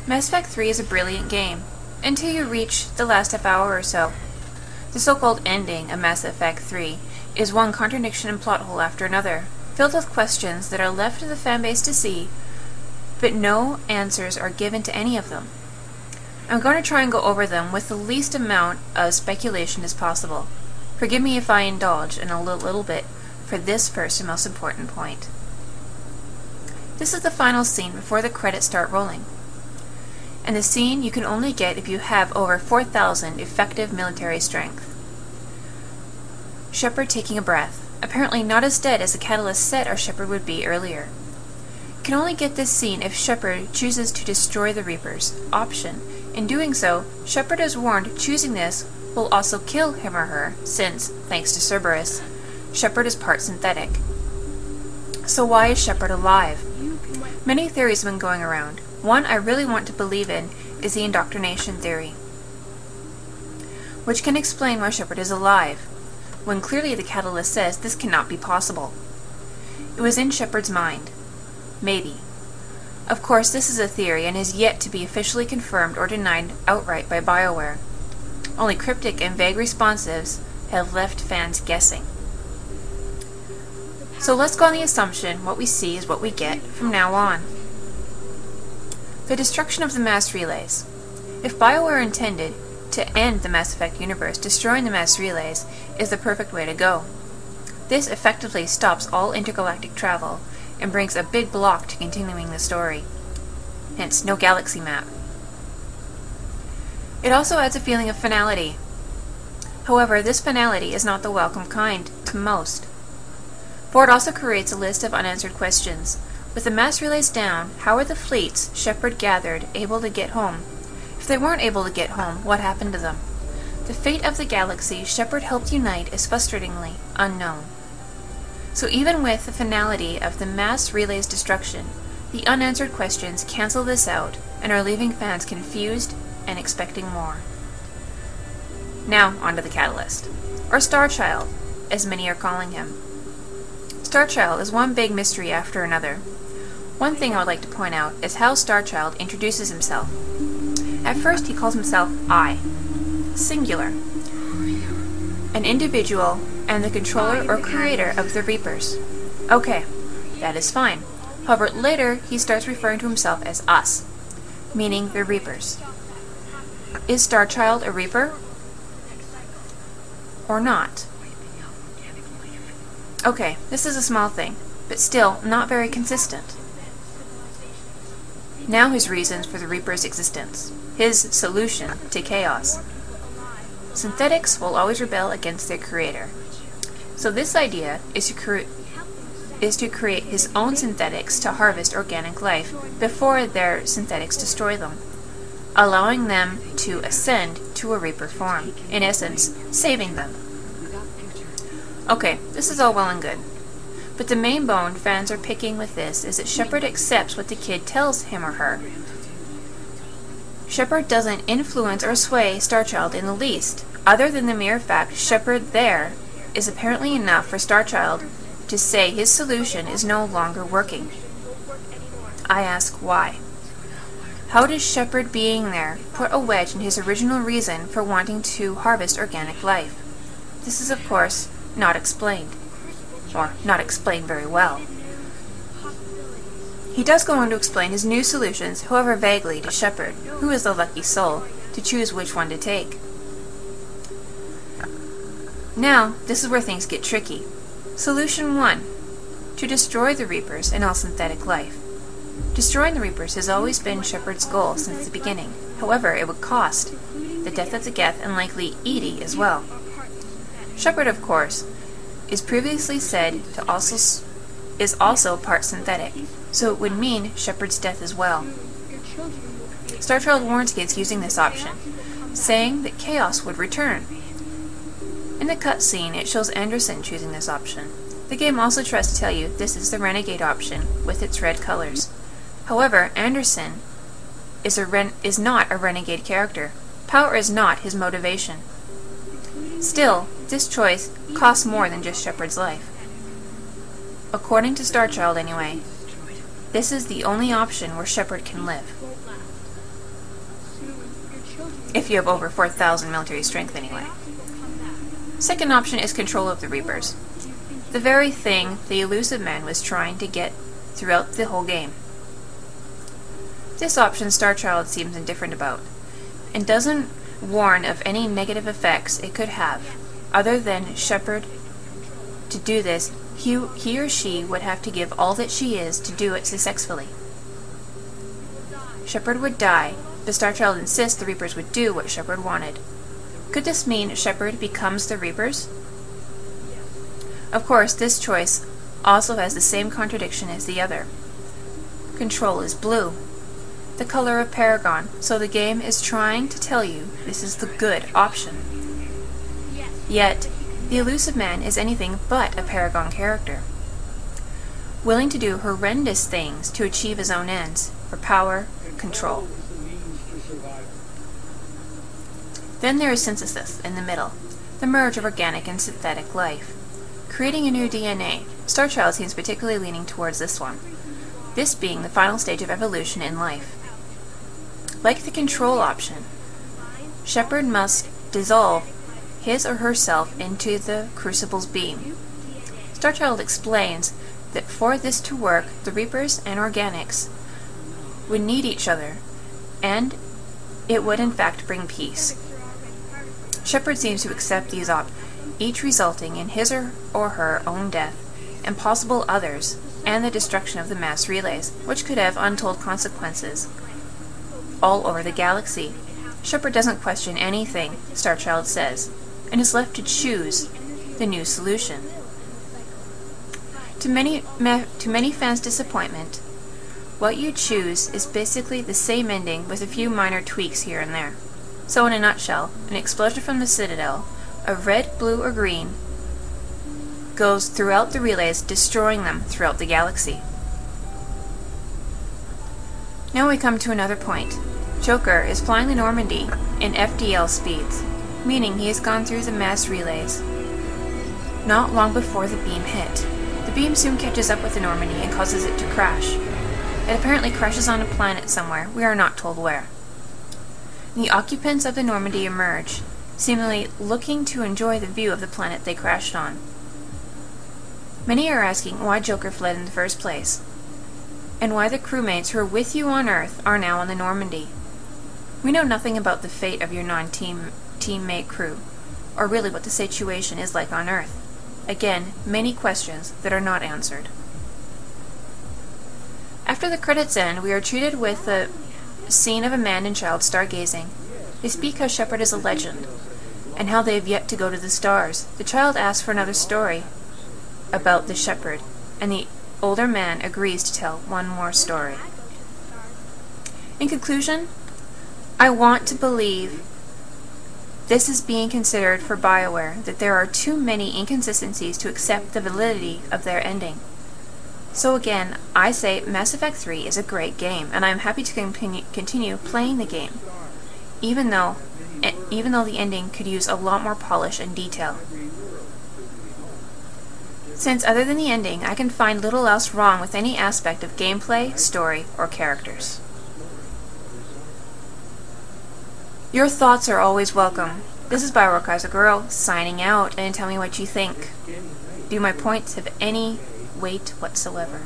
Mass Effect 3 is a brilliant game, until you reach the last half hour or so. The so-called ending of Mass Effect 3 is one contradiction and plot hole after another, filled with questions that are left to the fanbase to see, but no answers are given to any of them. I'm going to try and go over them with the least amount of speculation as possible. Forgive me if I indulge in a little bit for this first and most important point. This is the final scene before the credits start rolling. And the scene you can only get if you have over 4,000 effective military strength. Shepard taking a breath, apparently not as dead as the catalyst said our Shepard would be earlier. You can only get this scene if Shepard chooses to destroy the Reapers, option. In doing so, Shepard is warned choosing this will also kill him or her, since, thanks to Cerberus, Shepard is part synthetic. So why is Shepard alive? Many theories have been going around. One I really want to believe in is the indoctrination theory, which can explain why Shepard is alive, when clearly the catalyst says this cannot be possible. It was in Shepard's mind. Maybe. Of course, this is a theory and is yet to be officially confirmed or denied outright by BioWare. Only cryptic and vague responses have left fans guessing. So let's go on the assumption what we see is what we get from now on. The destruction of the mass relays. If BioWare intended to end the Mass Effect universe, destroying the mass relays is the perfect way to go. This effectively stops all intergalactic travel and brings a big block to continuing the story. Hence, no galaxy map. It also adds a feeling of finality. However, this finality is not the welcome kind to most. For it also creates a list of unanswered questions. With the mass relays down, how are the fleets Shepard gathered able to get home? If they weren't able to get home, what happened to them? The fate of the galaxy Shepard helped unite is frustratingly unknown. So even with the finality of the mass relays destruction, the unanswered questions cancel this out and are leaving fans confused and expecting more. Now onto the Catalyst, or Starchild, as many are calling him. Starchild is one big mystery after another. One thing I would like to point out is how Starchild introduces himself. At first he calls himself I, singular, an individual and the controller or creator of the Reapers. Okay, that is fine. However, later he starts referring to himself as us, meaning the Reapers. Is Starchild a Reaper? Or not? Okay, this is a small thing, but still not very consistent. Now his reasons for the Reaper's existence. His solution to chaos. Synthetics will always rebel against their creator. So this idea is to create his own synthetics to harvest organic life before their synthetics destroy them, allowing them to ascend to a Reaper form, in essence, saving them. Okay, this is all well and good. But the main bone fans are picking with this is that Shepard accepts what the kid tells him or her. Shepard doesn't influence or sway Starchild in the least, other than the mere fact Shepard there is apparently enough for Starchild to say his solution is no longer working. I ask why. How does Shepard being there put a wedge in his original reason for wanting to harvest organic life? This is, of course, not explained. Or not explained very well. He does go on to explain his new solutions, however vaguely, to Shepard, who is the lucky soul, to choose which one to take. Now, this is where things get tricky. Solution 1. To destroy the Reapers and all synthetic life. Destroying the Reapers has always been Shepard's goal since the beginning. However, it would cost the death of the Geth and likely EDI as well. Shepard, of course, is previously said to is also part synthetic, so it would mean Shepard's death as well. Starchild warns against using this option, saying that chaos would return. In the cutscene, it shows Anderson choosing this option. The game also tries to tell you this is the Renegade option, with its red colors. However, Anderson is not a Renegade character. Power is not his motivation. Still, this choice costs more than just Shepard's life. According to Starchild anyway, this is the only option where Shepard can live. If you have over 4,000 military strength anyway. Second option is control of the Reapers. The very thing the elusive man was trying to get throughout the whole game. This option Starchild seems indifferent about, and doesn't warn of any negative effects it could have, other than Shepard. To do this, he or she would have to give all that she is to do it successfully. Shepard would die, but Starchild insists the Reapers would do what Shepard wanted. Could this mean Shepard becomes the Reapers? Of course, this choice also has the same contradiction as the other. Control is blue, the color of Paragon, so the game is trying to tell you this is the good option. Yet, the elusive man is anything but a Paragon character, willing to do horrendous things to achieve his own ends, for power, control. Then there is synthesis in the middle, the merge of organic and synthetic life. Creating a new DNA, Starchild seems particularly leaning towards this one, this being the final stage of evolution in life. Like the control option, Shepard must dissolve his or herself into the Crucible's beam. Starchild explains that for this to work, the Reapers and Organics would need each other, and it would in fact bring peace. Shepard seems to accept these each resulting in his or her own death, and possible others, and the destruction of the mass relays, which could have untold consequences all over the galaxy. Shepard doesn't question anything Starchild says, and is left to choose the new solution. To many fans' disappointment, what you choose is basically the same ending with a few minor tweaks here and there. So in a nutshell, an explosion from the Citadel, of red, blue, or green, goes throughout the relays, destroying them throughout the galaxy. Now we come to another point. Joker is flying the Normandy in FDL speeds, meaning he has gone through the mass relays not long before the beam hit. The beam soon catches up with the Normandy and causes it to crash. It apparently crashes on a planet somewhere, we are not told where. The occupants of the Normandy emerge, seemingly looking to enjoy the view of the planet they crashed on. Many are asking why Joker fled in the first place, and why the crewmates who are with you on Earth are now on the Normandy. We know nothing about the fate of your non-teammate crew, or really what the situation is like on Earth. Again, many questions that are not answered. After the credits end, we are treated with the scene of a man and child stargazing. They speak how Shepard is a legend, and how they have yet to go to the stars. The child asks for another story about the Shepard, and the older man agrees to tell one more story. In conclusion, I want to believe this is being considered for BioWare, that there are too many inconsistencies to accept the validity of their ending. So again, I say Mass Effect 3 is a great game, and I am happy to continue playing the game, even though the ending could use a lot more polish and detail. Since other than the ending, I can find little else wrong with any aspect of gameplay, story, or characters. Your thoughts are always welcome. This is BioWare Kaiser signing out, and tell me what you think. Do my points have any weight whatsoever?